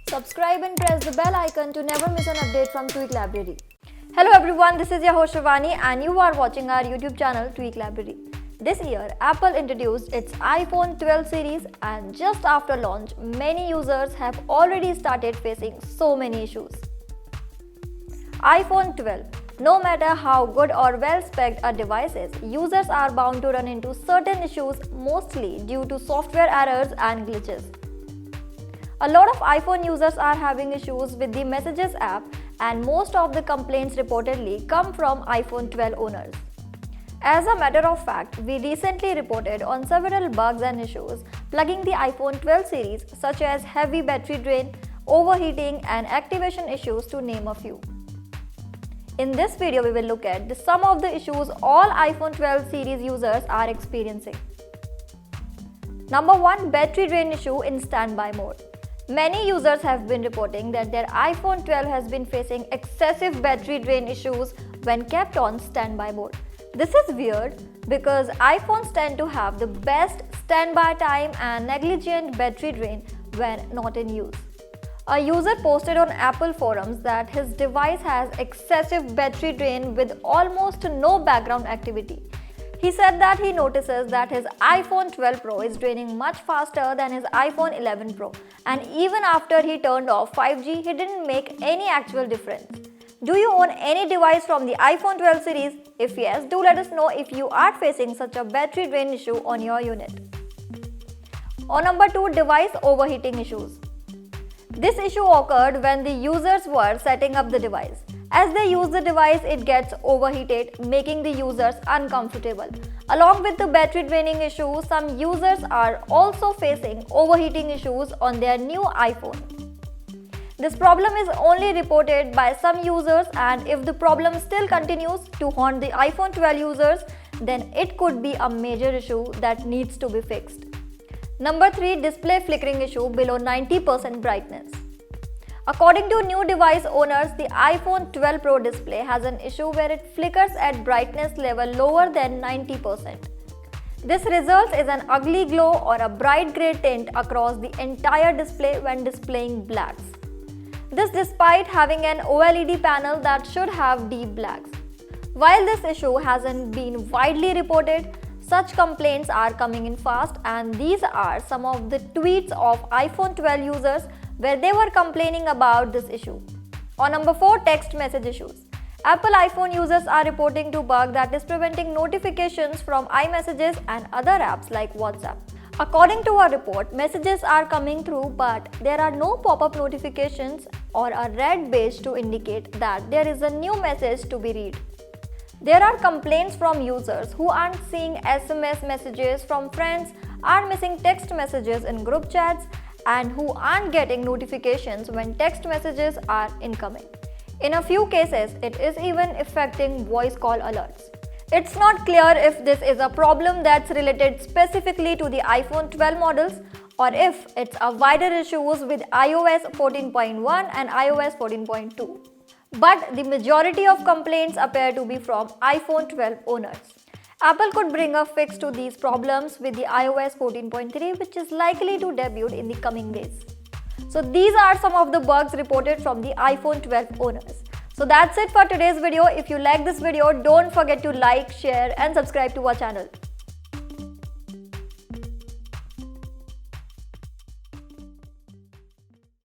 Subscribe and press the bell icon to never miss an update from Tweak Library. Hello everyone, this is your host Shivani and you are watching our YouTube channel Tweak Library. This year, Apple introduced its iPhone 12 series and just after launch, many users have already started facing so many issues. iPhone 12. No matter how good or well-spec'd a device is, users are bound to run into certain issues, mostly due to software errors and glitches. A lot of iPhone users are having issues with the Messages app, and most of the complaints reportedly come from iPhone 12 owners. As a matter of fact, we recently reported on several bugs and issues plugging the iPhone 12 series, such as heavy battery drain, overheating, and activation issues, to name a few. In this video, we will look at some of the issues all iPhone 12 series users are experiencing. Number 1. Battery drain issue in standby mode. Many users have been reporting that their iPhone 12 has been facing excessive battery drain issues when kept on standby mode. This is weird because iPhones tend to have the best standby time and negligent battery drain when not in use. A user posted on Apple forums that his device has excessive battery drain with almost no background activity. He said that he notices that his iPhone 12 Pro is draining much faster than his iPhone 11 Pro, and even after he turned off 5G, he didn't make any actual difference. Do you own any device from the iPhone 12 series? If yes, do let us know if you are facing such a battery drain issue on your unit. Or number 2, device overheating issues. This issue occurred when the users were setting up the device. As they use the device, it gets overheated, making the users uncomfortable. Along with the battery draining issue, some users are also facing overheating issues on their new iPhone. This problem is only reported by some users, and if the problem still continues to haunt the iPhone 12 users, then it could be a major issue that needs to be fixed. Number 3. Display flickering issue below 90% brightness. According to new device owners, the iPhone 12 Pro display has an issue where it flickers at brightness level lower than 90%. This results in an ugly glow or a bright grey tint across the entire display when displaying blacks. This despite having an OLED panel that should have deep blacks. While this issue hasn't been widely reported, such complaints are coming in fast, and these are some of the tweets of iPhone 12 users where they were complaining about this issue. On number 4, text message issues. Apple iPhone users are reporting to bug that is preventing notifications from iMessages and other apps like WhatsApp. According to a report, messages are coming through, but there are no pop-up notifications or a red badge to indicate that there is a new message to be read. There are complaints from users who aren't seeing SMS messages from friends, are missing text messages in group chats, and who aren't getting notifications when text messages are incoming. In a few cases, it is even affecting voice call alerts. It's not clear if this is a problem that's related specifically to the iPhone 12 models or if it's a wider issues with iOS 14.1 and iOS 14.2. But the majority of complaints appear to be from iPhone 12 owners. Apple could bring a fix to these problems with the iOS 14.3, which is likely to debut in the coming days. So these are some of the bugs reported from the iPhone 12 owners. So that's it for today's video. If you like this video, don't forget to like, share and subscribe to our channel.